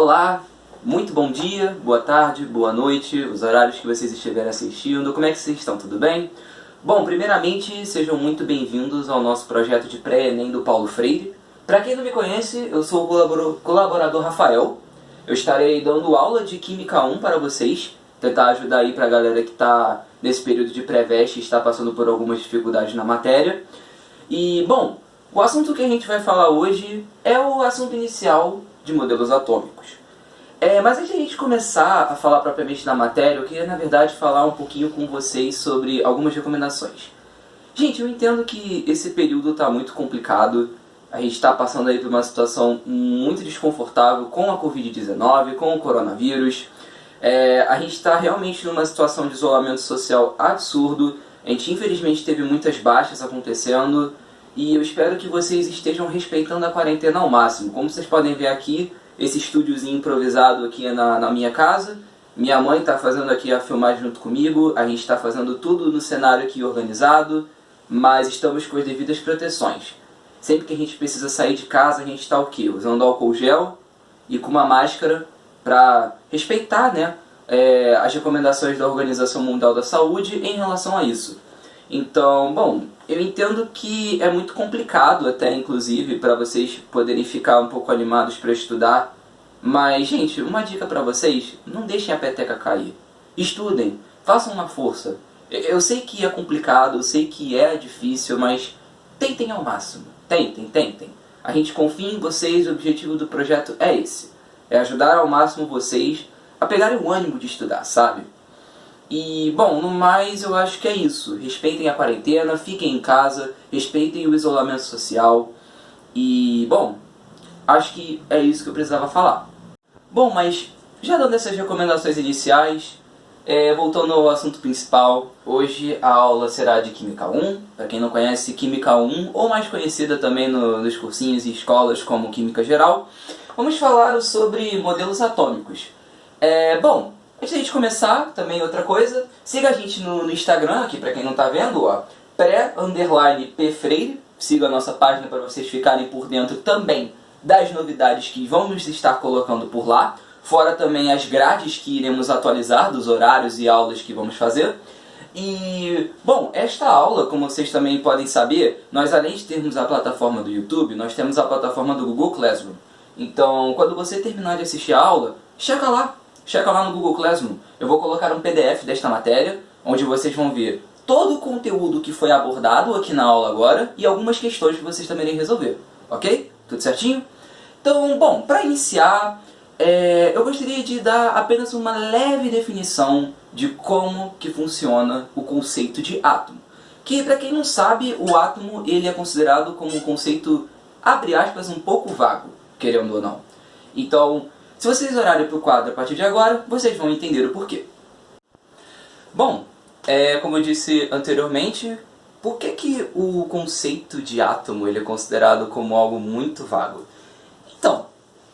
Olá, muito bom dia, boa tarde, boa noite, os horários que vocês estiverem assistindo, como é que vocês estão, tudo bem? Bom, primeiramente, sejam muito bem-vindos ao nosso projeto de pré-ENEM do Paulo Freire. Para quem não me conhece, eu sou o colaborador Rafael. Eu estarei dando aula de Química 1 para vocês, tentar ajudar aí para a galera que está nesse período de pré-veste e está passando por algumas dificuldades na matéria. E, bom, o assunto que a gente vai falar hoje é o assunto inicial de modelos atômicos. Mas antes de a gente começar a falar propriamente da matéria, eu queria, na verdade, falar um pouquinho com vocês sobre algumas recomendações. Gente, eu entendo que esse período está muito complicado. A gente está passando aí por uma situação muito desconfortável com a Covid-19, com o coronavírus. A gente está realmente numa situação de isolamento social absurdo. A gente, infelizmente, teve muitas baixas acontecendo. E eu espero que vocês estejam respeitando a quarentena ao máximo. Como vocês podem ver aqui, esse estúdiozinho improvisado aqui na minha casa. Minha mãe está fazendo aqui a filmagem junto comigo. A gente está fazendo tudo no cenário aqui organizado. Mas estamos com as devidas proteções. Sempre que a gente precisa sair de casa, a gente está o quê? Usando álcool gel e com uma máscara para respeitar, né, as recomendações da Organização Mundial da Saúde em relação a isso. Então, bom, eu entendo que é muito complicado até, inclusive, para vocês poderem ficar um pouco animados para estudar. Mas, gente, uma dica para vocês, não deixem a peteca cair. Estudem, façam uma força. Eu sei que é complicado, eu sei que é difícil, mas tentem ao máximo. Tentem. A gente confia em vocês, o objetivo do projeto é esse. É ajudar ao máximo vocês a pegarem o ânimo de estudar, sabe? E, bom, no mais eu acho que é isso. Respeitem a quarentena, fiquem em casa, respeitem o isolamento social. E, bom, acho que é isso que eu precisava falar. Bom, mas já dando essas recomendações iniciais, voltando ao assunto principal, hoje a aula será de Química 1. Para quem não conhece, Química 1, ou mais conhecida também nos cursinhos e escolas como Química Geral, vamos falar sobre modelos atômicos. Bom, antes de a gente começar, também outra coisa, siga a gente no Instagram, aqui para quem não está vendo, ó, pré_pfreire, siga a nossa página para vocês ficarem por dentro também das novidades que vamos estar colocando por lá, fora também as grades que iremos atualizar dos horários e aulas que vamos fazer. E, bom, esta aula, como vocês também podem saber, nós além de termos a plataforma do YouTube, nós temos a plataforma do Google Classroom. Então, quando você terminar de assistir a aula, checa lá no Google Classroom. Eu vou colocar um PDF desta matéria, onde vocês vão ver todo o conteúdo que foi abordado aqui na aula agora e algumas questões que vocês também irem resolver. Ok? Tudo certinho? Então, bom, para iniciar, eu gostaria de dar apenas uma leve definição de como que funciona o conceito de átomo. Que, para quem não sabe, o átomo ele é considerado como um conceito, abre aspas, um pouco vago, querendo ou não. Então, se vocês olharem para o quadro a partir de agora, vocês vão entender o porquê. Bom, como eu disse anteriormente, por que o conceito de átomo ele é considerado como algo muito vago? Então,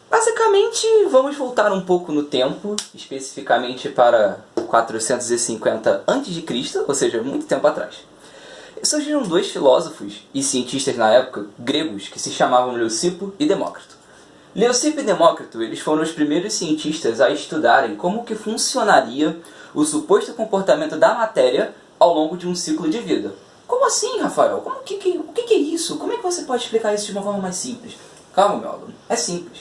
basicamente, vamos voltar um pouco no tempo, especificamente para 450 a.C., ou seja, muito tempo atrás. Surgiram dois filósofos e cientistas na época, gregos, que se chamavam Leucipo e Demócrito. Leucipo e Demócrito eles foram os primeiros cientistas a estudarem como que funcionaria o suposto comportamento da matéria ao longo de um ciclo de vida. Como assim, Rafael? O que é isso? Como é que você pode explicar isso de uma forma mais simples? Calma, meu aluno. É simples.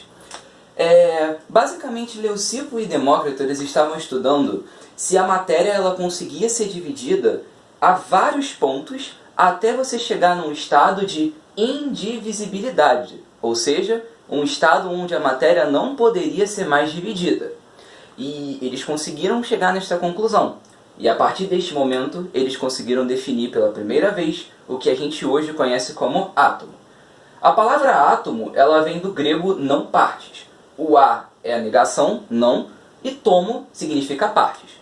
Basicamente, Leucipo e Demócrito eles estavam estudando se a matéria ela conseguia ser dividida a vários pontos até você chegar num estado de indivisibilidade, ou seja, um estado onde a matéria não poderia ser mais dividida. E eles conseguiram chegar nesta conclusão. E a partir deste momento, eles conseguiram definir pela primeira vez o que a gente hoje conhece como átomo. A palavra átomo ela vem do grego não partes. O A é a negação, não, e tomo significa partes.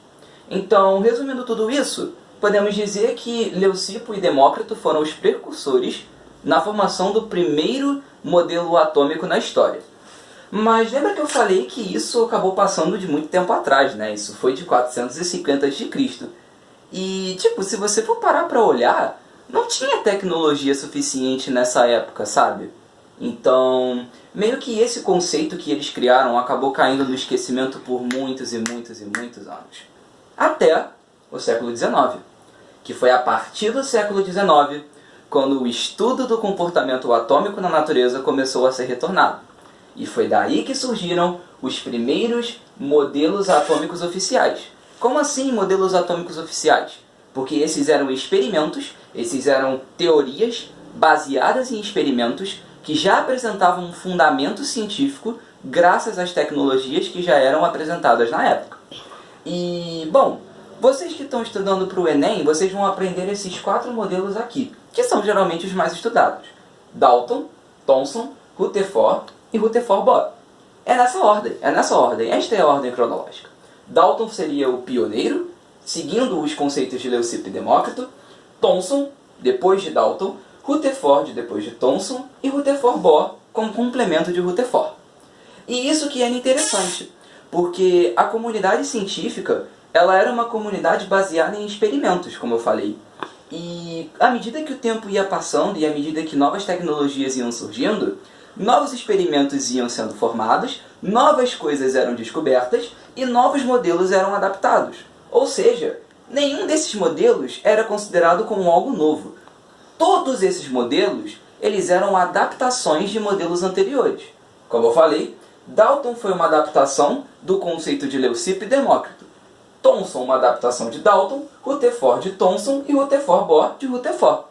Então, resumindo tudo isso, podemos dizer que Leucipo e Demócrito foram os precursores na formação do primeiro modelo atômico na história. Mas lembra que eu falei que isso acabou passando de muito tempo atrás, né? Isso foi de 450 a.C. E, se você for parar para olhar, não tinha tecnologia suficiente nessa época, sabe? Então, meio que esse conceito que eles criaram acabou caindo no esquecimento por muitos e muitos e muitos anos. Até o século XIX, que foi a partir do século XIX quando o estudo do comportamento atômico na natureza começou a ser retornado. E foi daí que surgiram os primeiros modelos atômicos oficiais. Como assim modelos atômicos oficiais? Porque esses eram experimentos, esses eram teorias baseadas em experimentos que já apresentavam um fundamento científico graças às tecnologias que já eram apresentadas na época. E, bom, vocês que estão estudando para o Enem, vocês vão aprender esses 4 modelos aqui, que são geralmente os mais estudados. Dalton, Thomson, Rutherford e Rutherford-Bohr. É nessa ordem, esta é a ordem cronológica. Dalton seria o pioneiro, seguindo os conceitos de Leucipo e Demócrito, Thomson, depois de Dalton, Rutherford depois de Thomson e Rutherford-Bohr como complemento de Rutherford. E isso que era interessante, porque a comunidade científica ela era uma comunidade baseada em experimentos, como eu falei. E à medida que o tempo ia passando e à medida que novas tecnologias iam surgindo, novos experimentos iam sendo formados, novas coisas eram descobertas e novos modelos eram adaptados. Ou seja, nenhum desses modelos era considerado como algo novo. Todos esses modelos, eles eram adaptações de modelos anteriores. Como eu falei, Dalton foi uma adaptação do conceito de Leucipo e Demócrito. Thomson, uma adaptação de Dalton, Rutherford de Thomson e Rutherford-Bohr de Rutherford.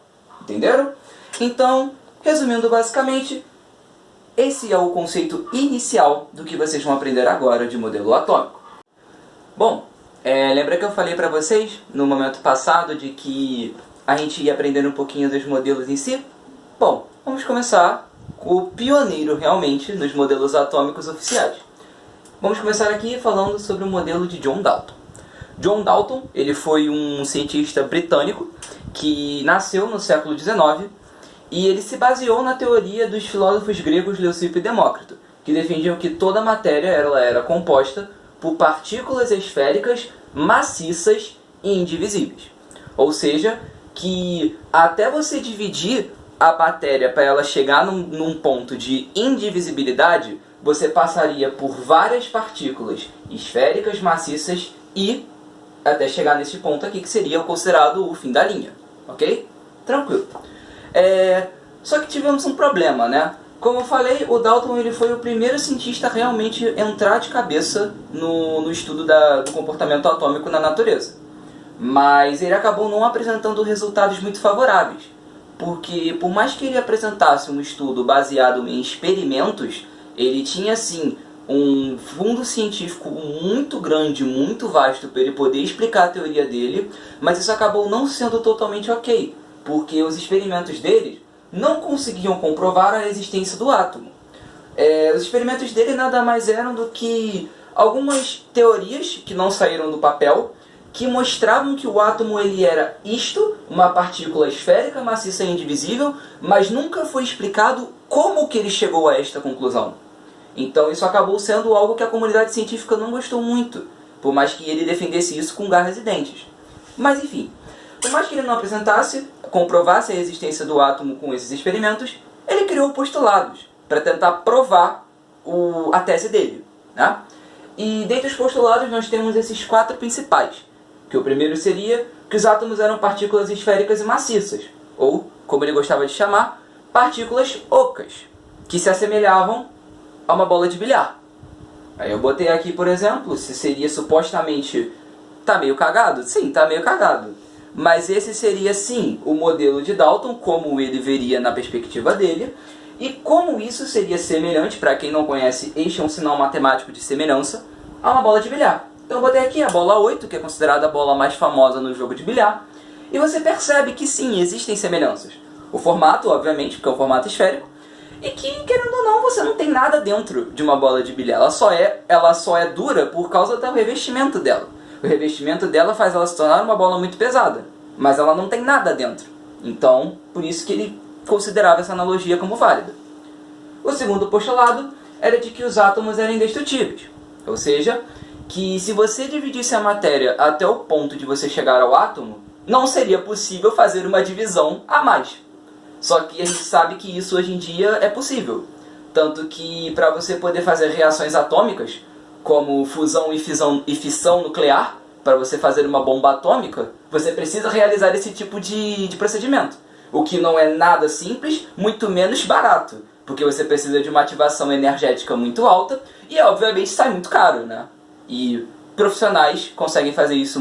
Entenderam? Então, resumindo basicamente, esse é o conceito inicial do que vocês vão aprender agora de modelo atômico. Bom, lembra que eu falei para vocês no momento passado de que a gente ia aprender um pouquinho dos modelos em si? Bom, vamos começar com o pioneiro realmente nos modelos atômicos oficiais. Vamos começar aqui falando sobre o modelo de John Dalton. John Dalton, ele foi um cientista britânico que nasceu no século XIX e ele se baseou na teoria dos filósofos gregos Leucipo e Demócrito, que defendiam que toda a matéria ela era composta por partículas esféricas maciças e indivisíveis. Ou seja, que até você dividir a matéria para ela chegar num ponto de indivisibilidade, você passaria por várias partículas esféricas maciças e até chegar nesse ponto aqui, que seria considerado o fim da linha. Ok? Tranquilo. Só que tivemos um problema, né? Como eu falei, o Dalton ele foi o primeiro cientista a realmente entrar de cabeça no estudo do comportamento atômico na natureza. Mas ele acabou não apresentando resultados muito favoráveis, porque por mais que ele apresentasse um estudo baseado em experimentos, ele tinha sim um fundo científico muito grande, muito vasto para ele poder explicar a teoria dele, mas isso acabou não sendo totalmente ok, porque os experimentos dele não conseguiam comprovar a existência do átomo. Os experimentos dele nada mais eram do que algumas teorias que não saíram do papel, que mostravam que o átomo ele era isto, uma partícula esférica, maciça e indivisível, mas nunca foi explicado como que ele chegou a esta conclusão. Então isso acabou sendo algo que a comunidade científica não gostou muito, por mais que ele defendesse isso com garras e dentes. Mas enfim, por mais que ele não apresentasse, comprovasse a existência do átomo com esses experimentos, ele criou postulados para tentar provar a tese dele, né? E dentre os postulados nós temos esses 4 principais, que o primeiro seria que os átomos eram partículas esféricas e maciças, ou, como ele gostava de chamar, partículas ocas, que se assemelhavam a uma bola de bilhar. Aí eu botei aqui, por exemplo, se seria supostamente... Tá meio cagado? Sim, tá meio cagado. Mas esse seria, sim, o modelo de Dalton, como ele veria na perspectiva dele, e como isso seria semelhante, para quem não conhece, este é um sinal matemático de semelhança, a uma bola de bilhar. Então eu botei aqui a bola 8, que é considerada a bola mais famosa no jogo de bilhar, e você percebe que sim, existem semelhanças. O formato, obviamente, porque é um formato esférico, e que, querendo ou não, você não tem nada dentro de uma bola de bilhar. Ela só é dura por causa do revestimento dela. O revestimento dela faz ela se tornar uma bola muito pesada, mas ela não tem nada dentro. Então, por isso que ele considerava essa analogia como válida. O segundo postulado era de que os átomos eram indestrutíveis. Ou seja, que se você dividisse a matéria até o ponto de você chegar ao átomo, não seria possível fazer uma divisão a mais. Só que a gente sabe que isso hoje em dia é possível. Tanto que para você poder fazer reações atômicas, como fusão e fissão nuclear, para você fazer uma bomba atômica, você precisa realizar esse tipo de procedimento. O que não é nada simples, muito menos barato. Porque você precisa de uma ativação energética muito alta e, obviamente, sai muito caro, né? E profissionais conseguem fazer isso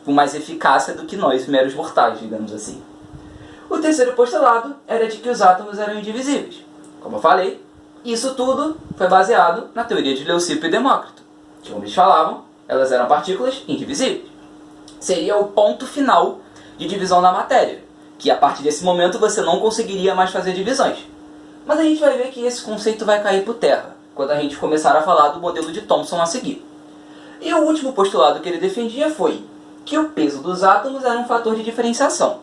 com mais eficácia do que nós, meros mortais, digamos assim. O terceiro postulado era de que os átomos eram indivisíveis. Como eu falei, isso tudo foi baseado na teoria de Leucipo e Demócrito, que, como eles falavam, elas eram partículas indivisíveis. Seria o ponto final de divisão da matéria, que a partir desse momento você não conseguiria mais fazer divisões. Mas a gente vai ver que esse conceito vai cair por terra, quando a gente começar a falar do modelo de Thomson a seguir. E o último postulado que ele defendia foi que o peso dos átomos era um fator de diferenciação.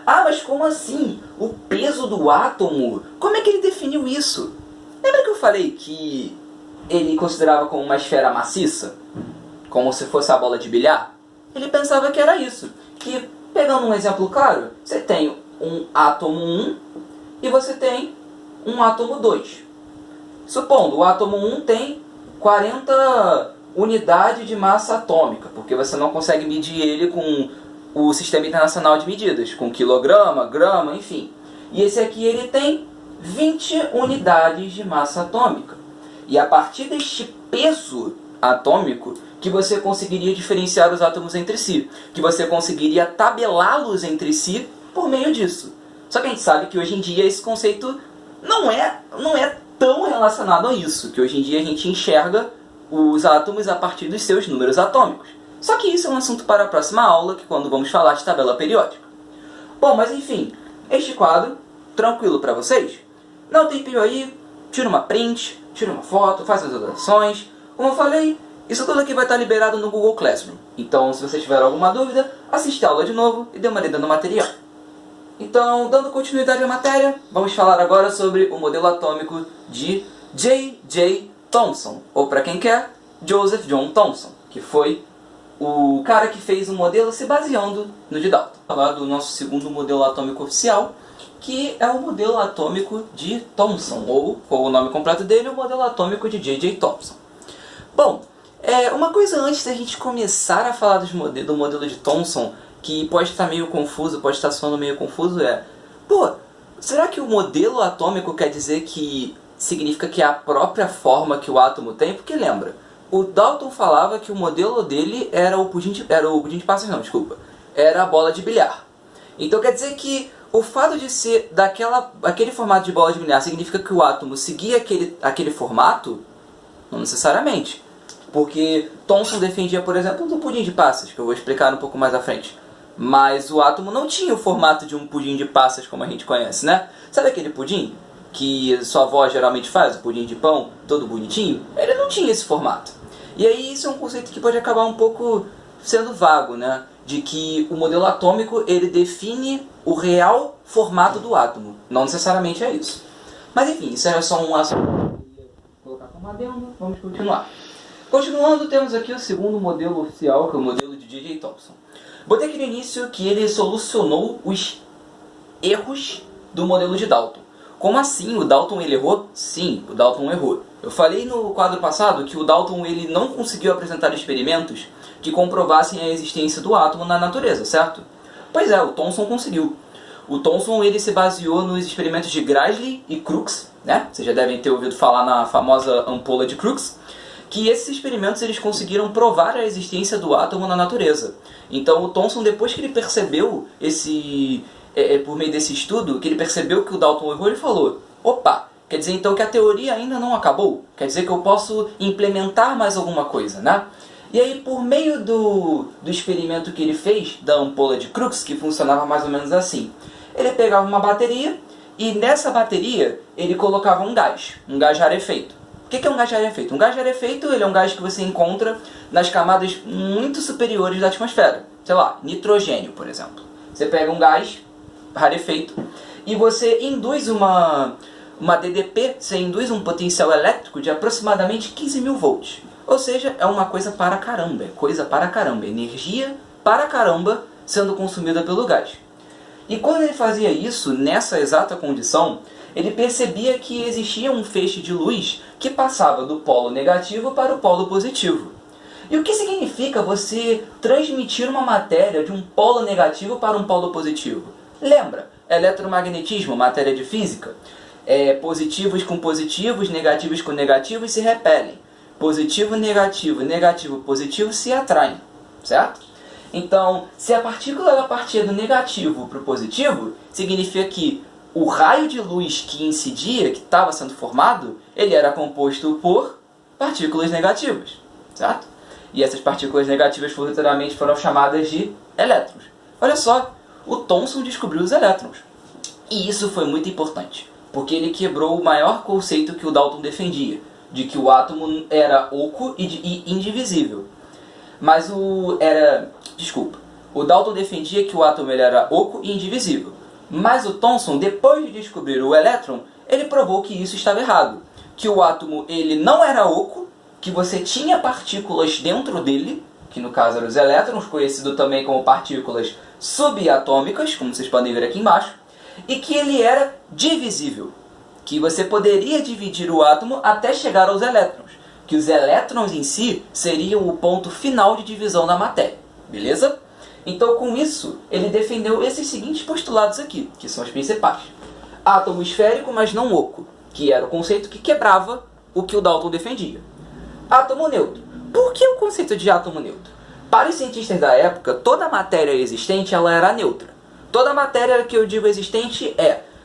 Ah, mas como assim? O peso do átomo? Como é que ele definiu isso? Lembra que eu falei que ele considerava como uma esfera maciça? Como se fosse a bola de bilhar? Ele pensava que era isso. Que, pegando um exemplo claro, você tem um átomo 1 e você tem um átomo 2. Supondo, o átomo 1 tem 40 unidades de massa atômica, porque você não consegue medir ele com o Sistema Internacional de Medidas, com quilograma, grama, enfim. E esse aqui ele tem 20 unidades de massa atômica. E a partir deste peso atômico que você conseguiria diferenciar os átomos entre si, que você conseguiria tabelá-los entre si por meio disso. Só que a gente sabe que hoje em dia esse conceito não é tão relacionado a isso, que hoje em dia a gente enxerga os átomos a partir dos seus números atômicos. Só que isso é um assunto para a próxima aula, que quando vamos falar de tabela periódica. Bom, mas enfim, este quadro, tranquilo para vocês? Dá um tempinho aí, tira uma print, tira uma foto, faz as anotações. Como eu falei, isso tudo aqui vai estar liberado no Google Classroom. Então, se você tiver alguma dúvida, assiste a aula de novo e dê uma lida no material. Então, dando continuidade à matéria, vamos falar agora sobre o modelo atômico de J.J. Thomson, ou para quem quer, Joseph John Thomson, que foi o cara que fez o modelo se baseando no de Dalton. Vou falar do nosso segundo modelo atômico oficial, que é o modelo atômico de Thomson, ou, com o nome completo dele, o modelo atômico de J.J. Thomson. Bom, uma coisa antes da gente começar a falar do modelo de Thomson, que pode estar meio confuso, pode estar soando meio confuso, será que o modelo atômico quer dizer que significa que é a própria forma que o átomo tem? Porque lembra, o Dalton falava que o modelo dele era era a bola de bilhar. Então quer dizer que o fato de ser aquele formato de bola de bilhar significa que o átomo seguia aquele formato? Não necessariamente. Porque Thomson defendia, por exemplo, do pudim de passas, que eu vou explicar um pouco mais à frente. Mas o átomo não tinha o formato de um pudim de passas como a gente conhece, né? Sabe aquele pudim que sua avó geralmente faz, o pudim de pão, todo bonitinho? Ele não tinha esse formato. E aí isso é um conceito que pode acabar um pouco sendo vago, né? De que o modelo atômico ele define o real formato do átomo. Não necessariamente é isso. Mas enfim, isso era só um assunto que eu queria colocar como adendo. Vamos continuar. Continuando, temos aqui o segundo modelo oficial, que é o modelo de J.J. Thomson. Botei aqui no início que ele solucionou os erros do modelo de Dalton. Como assim? O Dalton ele errou? Sim, o Dalton errou. Eu falei no quadro passado que o Dalton ele não conseguiu apresentar experimentos que comprovassem a existência do átomo na natureza, certo? Pois é, o Thomson conseguiu. O Thomson ele se baseou nos experimentos de Grassley e Crookes, né? Vocês já devem ter ouvido falar na famosa ampola de Crookes, que esses experimentos eles conseguiram provar a existência do átomo na natureza. Então o Thomson, depois que ele percebeu por meio desse estudo, que ele percebeu que o Dalton errou, ele falou: opa, quer dizer então que a teoria ainda não acabou? Quer dizer que eu posso implementar mais alguma coisa, né? E aí, por meio do experimento que ele fez, da ampola de Crookes, que funcionava mais ou menos assim, ele pegava uma bateria e nessa bateria ele colocava um gás rarefeito. O que é um gás rarefeito? Um gás rarefeito ele é um gás que você encontra nas camadas muito superiores da atmosfera. Sei lá, nitrogênio, por exemplo. Você pega um gás rarefeito e você induz uma DDP, você induz um potencial elétrico de aproximadamente 15 mil volts. Ou seja, é uma coisa para caramba, energia para caramba sendo consumida pelo gás. E quando ele fazia isso, nessa exata condição, ele percebia que existia um feixe de luz que passava do polo negativo para o polo positivo. E o que significa você transmitir uma matéria de um polo negativo para um polo positivo? Lembra? Eletromagnetismo, matéria de física. Positivos com positivos, negativos com negativos se repelem. Positivo, negativo, positivo se atraem. Certo? Então, se a partícula ela partia do negativo para o positivo, significa que o raio de luz que incidia, que estava sendo formado, ele era composto por partículas negativas. Certo? E essas partículas negativas futuramente foram chamadas de elétrons. Olha só, o Thomson descobriu os elétrons. E isso foi muito importante, porque ele quebrou o maior conceito que o Dalton defendia, de que o átomo era oco e indivisível. O Dalton defendia que o átomo ele era oco e indivisível. Mas o Thomson, depois de descobrir o elétron, ele provou que isso estava errado. Que o átomo ele não era oco, que você tinha partículas dentro dele, que no caso eram os elétrons, conhecido também como partículas subatômicas, como vocês podem ver aqui embaixo, e que ele era divisível, que você poderia dividir o átomo até chegar aos elétrons, que os elétrons em si seriam o ponto final de divisão da matéria, beleza? Então com isso, ele defendeu esses seguintes postulados aqui, que são os principais. Átomo esférico, mas não oco, que era o conceito que quebrava o que o Dalton defendia. Átomo neutro. Por que o conceito de átomo neutro? Para os cientistas da época, toda matéria existente ela era neutra. Toda matéria que eu digo existente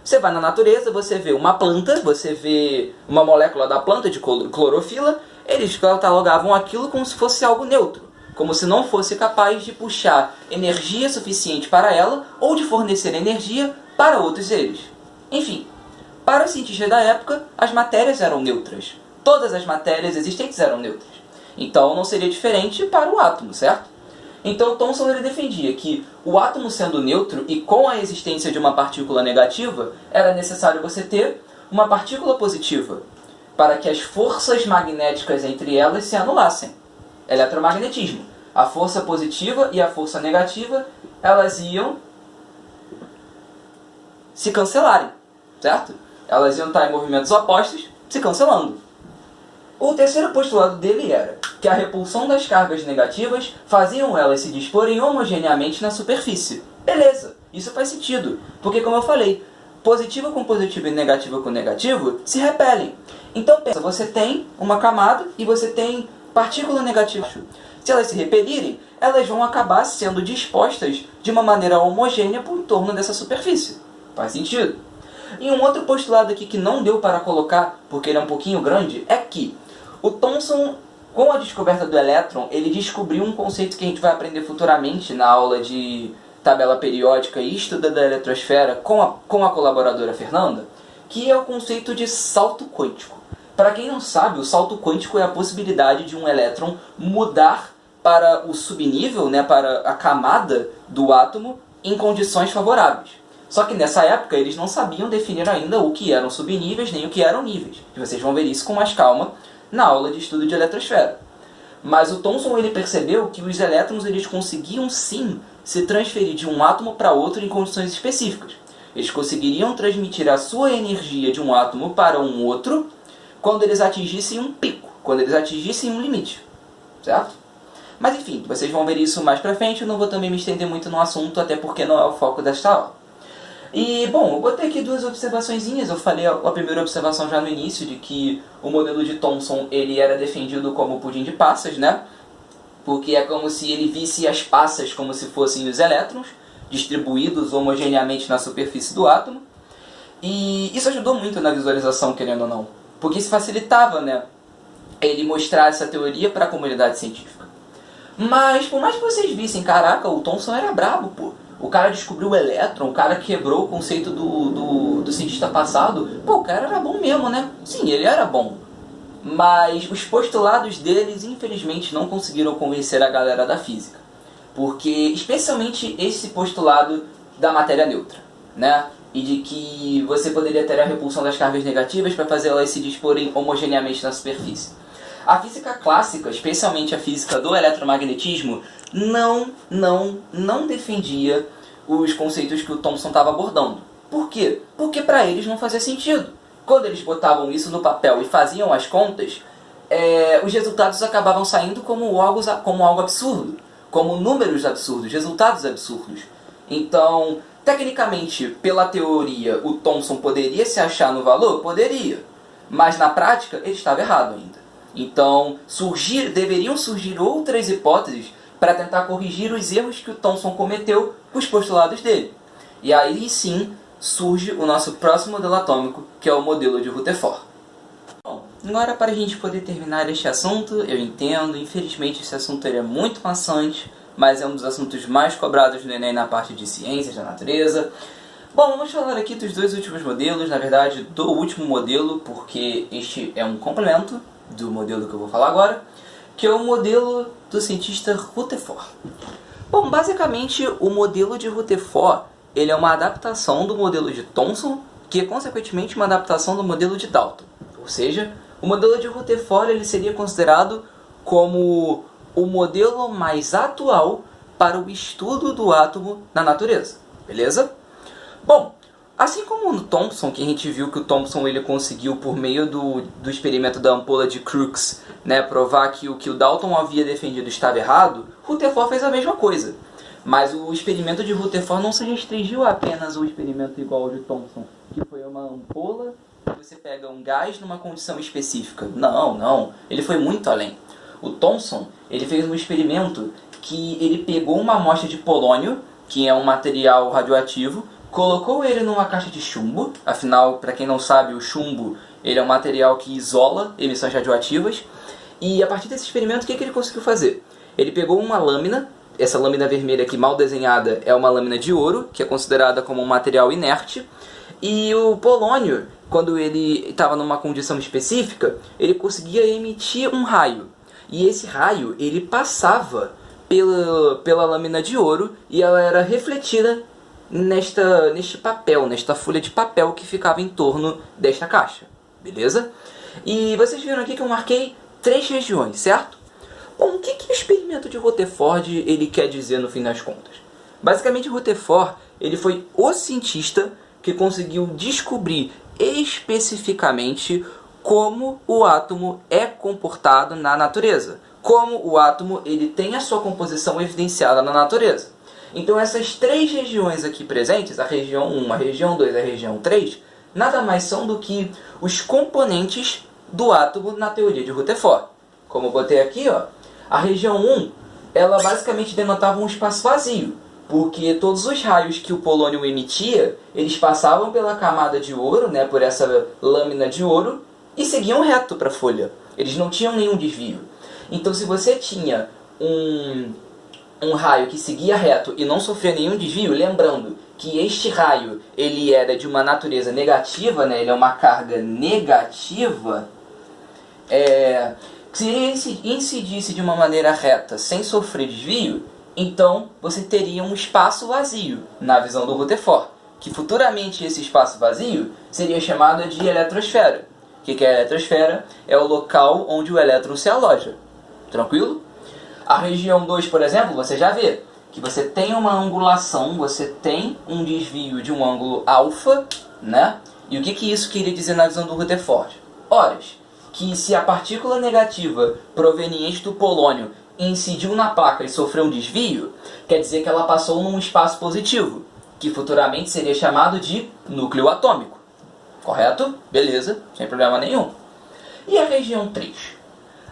você vai na natureza, você vê uma planta, você vê uma molécula da planta de clorofila, eles catalogavam aquilo como se fosse algo neutro, como se não fosse capaz de puxar energia suficiente para ela ou de fornecer energia para outros seres. Enfim, para os cientistas da época, as matérias eram neutras. Todas as matérias existentes eram neutras. Então não seria diferente para o átomo, certo? Então Thomson ele defendia que o átomo sendo neutro e com a existência de uma partícula negativa, era necessário você ter uma partícula positiva para que as forças magnéticas entre elas se anulassem. Eletromagnetismo. A força positiva e a força negativa, elas iam se cancelarem, certo? Elas iam estar em movimentos opostos, se cancelando. O terceiro postulado dele era que a repulsão das cargas negativas faziam elas se disporem homogeneamente na superfície. Beleza, isso faz sentido, porque como eu falei, positivo com positivo e negativo com negativo se repelem. Então pensa, você tem uma camada e você tem partícula negativa. Se elas se repelirem, elas vão acabar sendo dispostas de uma maneira homogênea por torno dessa superfície. Faz sentido. E um outro postulado aqui que não deu para colocar, porque ele é um pouquinho grande, é que o Thomson, com a descoberta do elétron, ele descobriu um conceito que a gente vai aprender futuramente na aula de tabela periódica e estudo da eletrosfera com a colaboradora Fernanda, que é o conceito de salto quântico. Para quem não sabe, o salto quântico é a possibilidade de um elétron mudar para o subnível, para a camada do átomo, em condições favoráveis. Só que nessa época eles não sabiam definir ainda o que eram subníveis nem o que eram níveis. E vocês vão ver isso com mais calma na aula de estudo de eletrosfera. Mas o Thomson ele percebeu que os elétrons eles conseguiam sim se transferir de um átomo para outro em condições específicas. Eles conseguiriam transmitir a sua energia de um átomo para um outro quando eles atingissem um pico, quando eles atingissem um limite. Certo? Mas enfim, vocês vão ver isso mais pra frente, eu não vou também me estender muito no assunto, até porque não é o foco desta aula. E, bom, eu botei aqui duas observaçõezinhas. Eu falei a primeira observação já no início, de que o modelo de Thomson ele era defendido como pudim de passas, Porque é como se ele visse as passas como se fossem os elétrons, distribuídos homogeneamente na superfície do átomo. E isso ajudou muito na visualização, querendo ou não. Porque isso facilitava, ele mostrar essa teoria para a comunidade científica. Mas, por mais que vocês vissem, caraca, o Thomson era brabo, pô. O cara descobriu o elétron, o cara quebrou o conceito do cientista passado. Pô, o cara era bom mesmo, Sim, ele era bom. Mas os postulados deles, infelizmente, não conseguiram convencer a galera da física. Porque, especialmente esse postulado da matéria neutra, E de que você poderia ter a repulsão das cargas negativas para fazer elas se disporem homogeneamente na superfície. A física clássica, especialmente a física do eletromagnetismo, não defendia os conceitos que o Thomson estava abordando. Por quê? Porque para eles não fazia sentido. Quando eles botavam isso no papel e faziam as contas, os resultados acabavam saindo como algo absurdo, como números absurdos, resultados absurdos. Então, tecnicamente, pela teoria, o Thomson poderia se achar no valor? Poderia. Mas na prática, ele estava errado ainda. Então, deveriam surgir outras hipóteses para tentar corrigir os erros que o Thomson cometeu com os postulados dele. E aí sim surge o nosso próximo modelo atômico, que é o modelo de Rutherford. Bom, agora para a gente poder terminar este assunto, eu entendo, infelizmente esse assunto é muito maçante, mas é um dos assuntos mais cobrados no Enem na parte de ciências da natureza. Bom, vamos falar aqui dos dois últimos modelos, na verdade do último modelo, porque este é um complemento do modelo que eu vou falar agora, que é o modelo do cientista Rutherford. Bom, basicamente o modelo de Rutherford ele é uma adaptação do modelo de Thomson, que é consequentemente uma adaptação do modelo de Dalton. Ou seja, o modelo de Rutherford ele seria considerado como o modelo mais atual para o estudo do átomo na natureza. Beleza? Bom, assim como no Thomson, que a gente viu que o Thomson ele conseguiu, por meio do experimento da ampola de Crookes, né, provar que o que o Dalton havia defendido estava errado, Rutherford fez a mesma coisa. Mas o experimento de Rutherford não se restringiu a apenas ao experimento igual ao de Thomson, que foi uma ampola que você pega um gás numa condição específica. Não. Ele foi muito além. O Thomson ele fez um experimento que ele pegou uma amostra de polônio, que é um material radioativo, colocou ele numa caixa de chumbo. Afinal, para quem não sabe, o chumbo ele é um material que isola emissões radioativas. E a partir desse experimento, o que ele conseguiu fazer? Ele pegou uma lâmina. Essa lâmina vermelha aqui mal desenhada é uma lâmina de ouro, que é considerada como um material inerte. E o polônio, quando ele estava numa condição específica, ele conseguia emitir um raio. E esse raio, ele passava pela lâmina de ouro e ela era refletida neste papel, nesta folha de papel que ficava em torno desta caixa. Beleza? E vocês viram aqui que eu marquei 3 regiões, certo? Bom, o que o experimento de Rutherford ele quer dizer no fim das contas? Basicamente, Rutherford ele foi o cientista que conseguiu descobrir especificamente como o átomo é comportado na natureza. Como o átomo ele tem a sua composição evidenciada na natureza. Então essas 3 regiões aqui presentes, a região 1, a região 2 e a região 3, nada mais são do que os componentes do átomo na teoria de Rutherford. Como eu botei aqui, ó, a região 1, ela basicamente denotava um espaço vazio, porque todos os raios que o polônio emitia, eles passavam pela camada de ouro, né, por essa lâmina de ouro, e seguiam reto para a folha. Eles não tinham nenhum desvio. Então, se você tinha um raio que seguia reto e não sofria nenhum desvio, lembrando que este raio ele era de uma natureza negativa, né, ele é uma carga negativa, se ele incidisse de uma maneira reta, sem sofrer desvio, então você teria um espaço vazio, na visão do Rutherford, que futuramente esse espaço vazio seria chamado de eletrosfera. O que é a eletrosfera? É o local onde o elétron se aloja. Tranquilo? A região 2, por exemplo, você já vê que você tem uma angulação, você tem um desvio de um ângulo alfa, né? E o que isso queria dizer na visão do Rutherford? Ora, que se a partícula negativa proveniente do polônio incidiu na placa e sofreu um desvio, quer dizer que ela passou num espaço positivo, que futuramente seria chamado de núcleo atômico. Correto? Beleza, sem problema nenhum. E a região 3?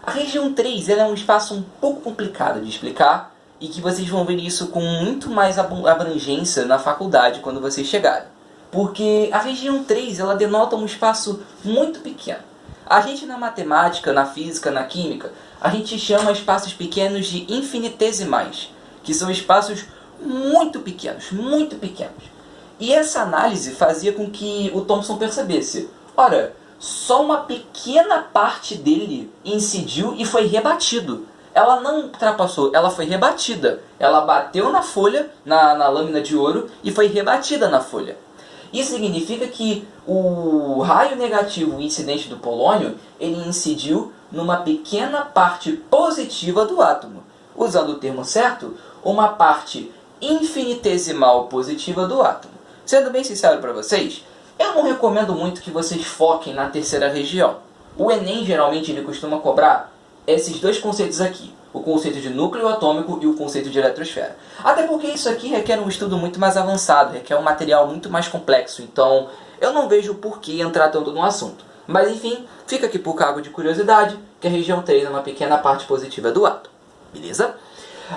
A região 3 ela é um espaço um pouco complicado de explicar e que vocês vão ver isso com muito mais abrangência na faculdade quando vocês chegarem. Porque a região 3 ela denota um espaço muito pequeno. A gente na matemática, na física, na química, a gente chama espaços pequenos de infinitesimais, que são espaços muito pequenos, muito pequenos. E essa análise fazia com que o Thomson percebesse, ora, só uma pequena parte dele incidiu e foi rebatido. Ela não ultrapassou, ela foi rebatida. Ela bateu na folha, na lâmina de ouro, e foi rebatida na folha. Isso significa que o raio negativo incidente do polônio, ele incidiu numa pequena parte positiva do átomo. Usando o termo certo, uma parte infinitesimal positiva do átomo. Sendo bem sincero para vocês, eu não recomendo muito que vocês foquem na terceira região. O Enem geralmente ele costuma cobrar esses dois conceitos aqui. O conceito de núcleo atômico e o conceito de eletrosfera. Até porque isso aqui requer um estudo muito mais avançado, requer um material muito mais complexo. Então, eu não vejo por que entrar tanto no assunto. Mas enfim, fica aqui por cargo de curiosidade, que a região 3 é uma pequena parte positiva do átomo. Beleza?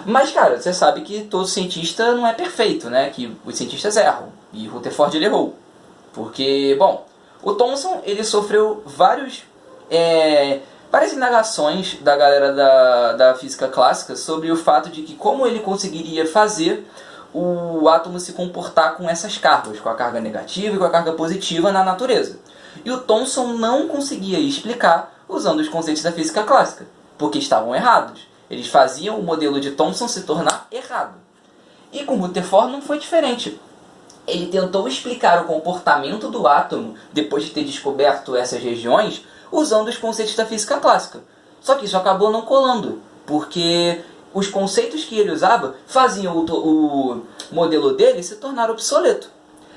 Mas, cara, você sabe que todo cientista não é perfeito, né? Que os cientistas erram. E Rutherford ele errou. Porque, bom, o Thomson ele sofreu várias indagações da galera da física clássica sobre o fato de que como ele conseguiria fazer o átomo se comportar com essas cargas, com a carga negativa e com a carga positiva na natureza. E o Thomson não conseguia explicar usando os conceitos da física clássica, porque estavam errados. Eles faziam o modelo de Thomson se tornar errado. E com Rutherford não foi diferente. Ele tentou explicar o comportamento do átomo, depois de ter descoberto essas regiões, usando os conceitos da física clássica. Só que isso acabou não colando, porque os conceitos que ele usava faziam o modelo dele se tornar obsoleto.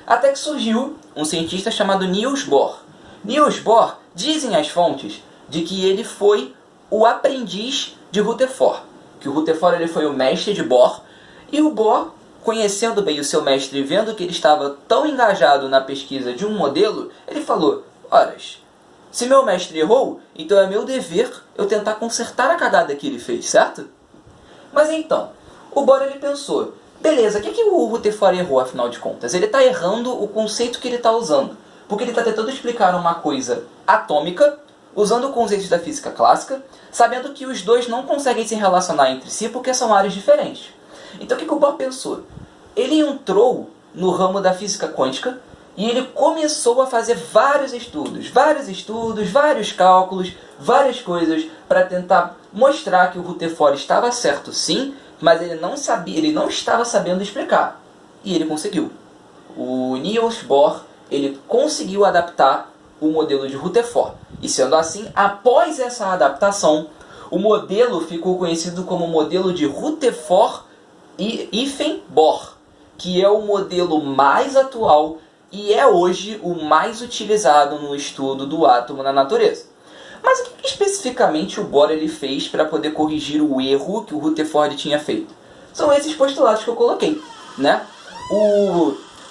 Até que surgiu um cientista chamado Niels Bohr. Niels Bohr, dizem as fontes, de que ele foi o aprendiz de Rutherford. Que o Rutherford ele foi o mestre de Bohr, e o Bohr, conhecendo bem o seu mestre e vendo que ele estava tão engajado na pesquisa de um modelo, ele falou: "Oras, se meu mestre errou, então é meu dever eu tentar consertar a cagada que ele fez, certo?" Mas então, o Bohr ele pensou: beleza, o que o Rutherford errou afinal de contas? Ele está errando o conceito que ele está usando. Porque ele está tentando explicar uma coisa atômica, usando conceitos da física clássica, sabendo que os dois não conseguem se relacionar entre si porque são áreas diferentes. Então o que o Bohr pensou? Ele entrou no ramo da física quântica e ele começou a fazer vários estudos, vários cálculos, várias coisas para tentar mostrar que o Rutherford estava certo sim, mas ele não estava sabendo explicar. E ele conseguiu. O Niels Bohr ele conseguiu adaptar o modelo de Rutherford. E sendo assim, após essa adaptação, o modelo ficou conhecido como modelo de Rutherford-Bohr, que é o modelo mais atual e é hoje o mais utilizado no estudo do átomo na natureza. Mas o que especificamente o Bohr ele fez para poder corrigir o erro que o Rutherford tinha feito? São esses postulados que eu coloquei, né?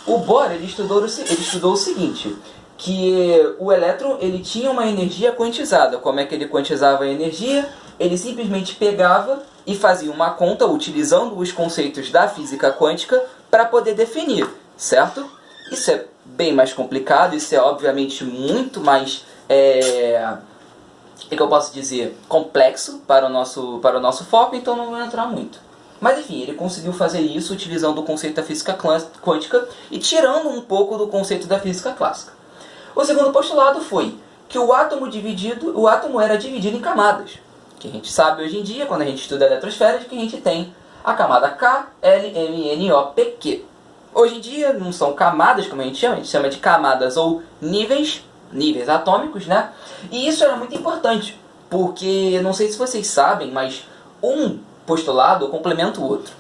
O Bohr ele estudou o seguinte, que o elétron ele tinha uma energia quantizada. Como é que ele quantizava a energia? Ele simplesmente pegava e fazia uma conta utilizando os conceitos da física quântica para poder definir, certo? Isso é bem mais complicado, isso é obviamente muito mais, que eu posso dizer, complexo para o nosso foco, então não vou entrar muito. Mas enfim, ele conseguiu fazer isso utilizando o conceito da física quântica e tirando um pouco do conceito da física clássica. O segundo postulado foi que o átomo era dividido em camadas. Que a gente sabe hoje em dia, quando a gente estuda a eletrosfera, que a gente tem a camada K, L, M, N, O, P, Q. Hoje em dia não são camadas, como a gente chama de camadas ou níveis atômicos, né? E isso era muito importante, porque, não sei se vocês sabem, mas um postulado complementa o outro.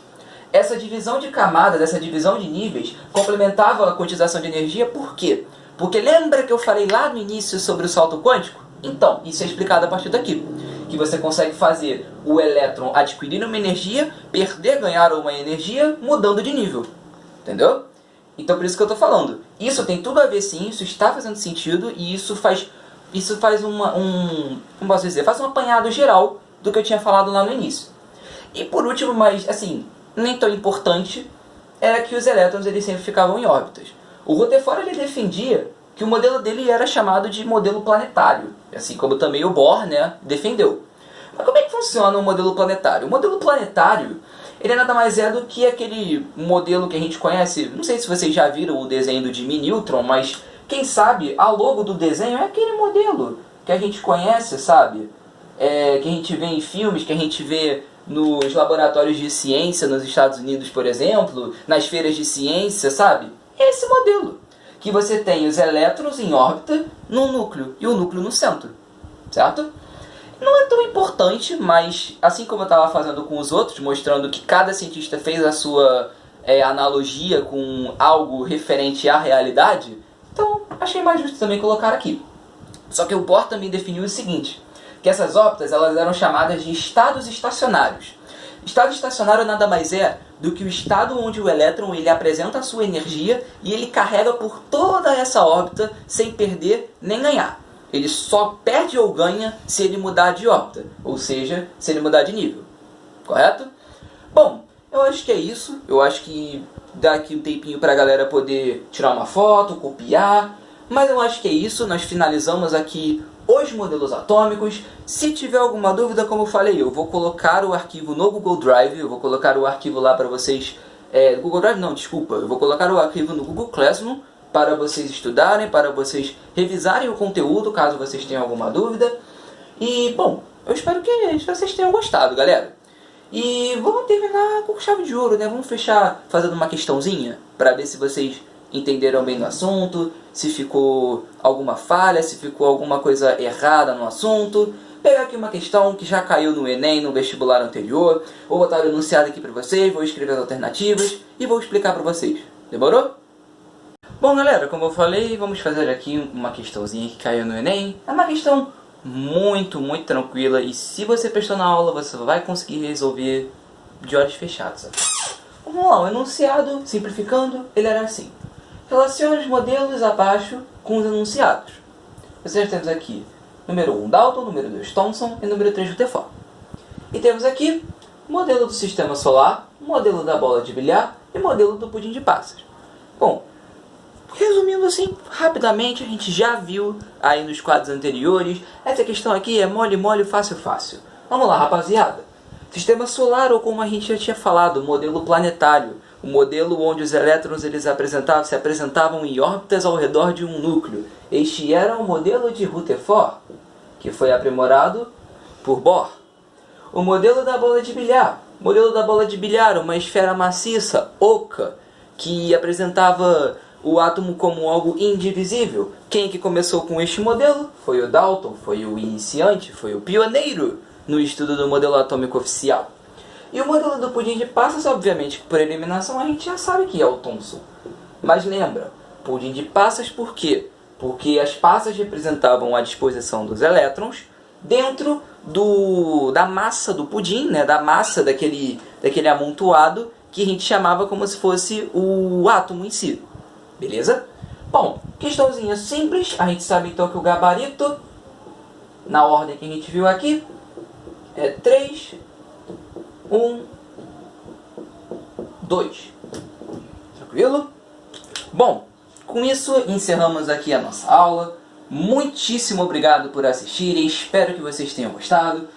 Essa divisão de camadas, essa divisão de níveis, complementava a quantização de energia, por quê? Porque lembra que eu falei lá no início sobre o salto quântico? Então, isso é explicado a partir daqui. Que você consegue fazer o elétron adquirir uma energia, ganhar uma energia, mudando de nível. Entendeu? Então por isso que eu estou falando. Isso tem tudo a ver sim, isso está fazendo sentido e isso faz como posso dizer, faz um apanhado geral do que eu tinha falado lá no início. E por último, mas assim, nem tão importante, era que os elétrons eles sempre ficavam em órbitas. O Rutherford ele defendia que o modelo dele era chamado de modelo planetário, assim como também o Bohr, né, defendeu. Mas como é que funciona o modelo planetário? O modelo planetário ele nada mais é do que aquele modelo que a gente conhece. Não sei se vocês já viram o desenho do Jimmy Neutron, mas quem sabe a logo do desenho é aquele modelo que a gente conhece, sabe? Que a gente vê em filmes, que a gente vê nos laboratórios de ciência nos Estados Unidos, por exemplo, nas feiras de ciência, sabe? É esse modelo. Que você tem os elétrons em órbita no núcleo e o núcleo no centro, certo? Não é tão importante, mas assim como eu estava fazendo com os outros, mostrando que cada cientista fez a sua analogia com algo referente à realidade, então achei mais justo também colocar aqui. Só que o Bohr também definiu o seguinte, que essas órbitas elas eram chamadas de estados estacionários. Estado estacionário nada mais é do que o estado onde o elétron ele apresenta a sua energia e ele carrega por toda essa órbita sem perder nem ganhar. Ele só perde ou ganha se ele mudar de órbita, ou seja, se ele mudar de nível. Correto? Bom, eu acho que é isso. Eu acho que dá aqui um tempinho para a galera poder tirar uma foto, copiar. Mas eu acho que é isso. Nós finalizamos aqui os modelos atômicos. Se tiver alguma dúvida, como eu falei, eu vou colocar o arquivo no Google Drive. Eu vou colocar o arquivo lá para vocês... Google Drive não, desculpa. Eu vou colocar o arquivo no Google Classroom para vocês estudarem, para vocês revisarem o conteúdo, caso vocês tenham alguma dúvida. E, bom, eu espero que vocês tenham gostado, galera. E vamos terminar com chave de ouro, né? Vamos fechar fazendo uma questãozinha para ver se vocês entenderam bem no assunto, se ficou alguma falha, se ficou alguma coisa errada no assunto. Pegar aqui uma questão que já caiu no Enem, no vestibular anterior. Vou botar o enunciado aqui para vocês, vou escrever as alternativas e vou explicar para vocês. Demorou? Bom, galera, como eu falei, vamos fazer aqui uma questãozinha que caiu no Enem. É uma questão muito tranquila e se você prestou na aula, você vai conseguir resolver de olhos fechados. Vamos lá, o enunciado, simplificando, ele era assim. Relacione os modelos abaixo com os enunciados. Vocês temos aqui número 1 Dalton, número 2 Thomson e número 3 Rutherford. E temos aqui modelo do sistema solar, modelo da bola de bilhar e modelo do pudim de passas. Bom, resumindo assim, rapidamente, a gente já viu aí nos quadros anteriores. Essa questão aqui é mole, fácil. Vamos lá, rapaziada. Sistema solar, ou como a gente já tinha falado, modelo planetário. O modelo onde os elétrons se apresentavam em órbitas ao redor de um núcleo. Este era o modelo de Rutherford, que foi aprimorado por Bohr. O modelo da bola de bilhar. O modelo da bola de bilhar, uma esfera maciça, oca, que apresentava o átomo como algo indivisível. Quem que começou com este modelo? Foi o Dalton, foi o iniciante, foi o pioneiro no estudo do modelo atômico oficial. E o modelo do pudim de passas, obviamente, por eliminação, a gente já sabe que é o Thomson. Mas lembra, pudim de passas por quê? Porque as passas representavam a disposição dos elétrons dentro da massa do pudim, né? Da massa daquele amontoado que a gente chamava como se fosse o átomo em si. Beleza? Bom, questãozinha simples. A gente sabe então que o gabarito, na ordem que a gente viu aqui, é 3, 1, 2. Tranquilo? Bom, com isso encerramos aqui a nossa aula. Muitíssimo obrigado por assistirem. Espero que vocês tenham gostado.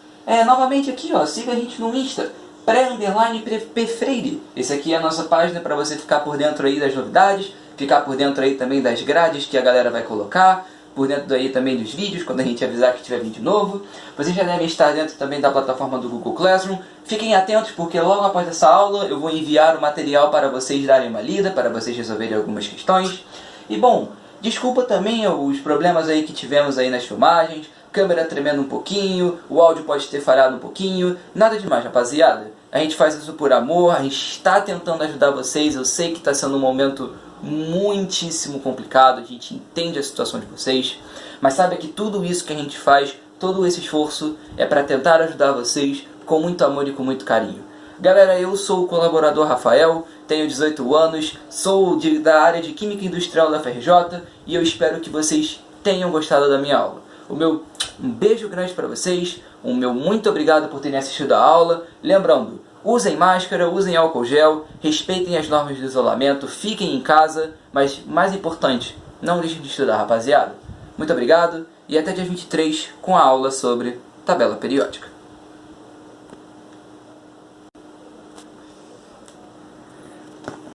Novamente aqui, ó, siga a gente no Insta. pré_pfreire. Esse aqui é a nossa página para você ficar por dentro aí das novidades, ficar por dentro aí também das grades que a galera vai colocar, por dentro aí também dos vídeos, quando a gente avisar que tiver vídeo novo. Vocês já devem estar dentro também da plataforma do Google Classroom. Fiquem atentos porque logo após essa aula eu vou enviar o material para vocês darem uma lida, para vocês resolverem algumas questões. E bom, desculpa também os problemas aí que tivemos aí nas filmagens, câmera tremendo um pouquinho, o áudio pode ter falhado um pouquinho, nada demais, rapaziada. A gente faz isso por amor, a gente está tentando ajudar vocês, eu sei que está sendo um momento muitíssimo complicado, a gente entende a situação de vocês, mas saiba que tudo isso que a gente faz, todo esse esforço é para tentar ajudar vocês com muito amor e com muito carinho. Galera, eu sou o colaborador Rafael, tenho 18 anos, sou da área de Química Industrial da FRJ e eu espero que vocês tenham gostado da minha aula. Um beijo grande para vocês, o meu muito obrigado por terem assistido a aula. Lembrando, usem máscara, usem álcool gel, respeitem as normas de isolamento, fiquem em casa, mas mais importante, não deixem de estudar, rapaziada. Muito obrigado e até dia 23 com a aula sobre tabela periódica.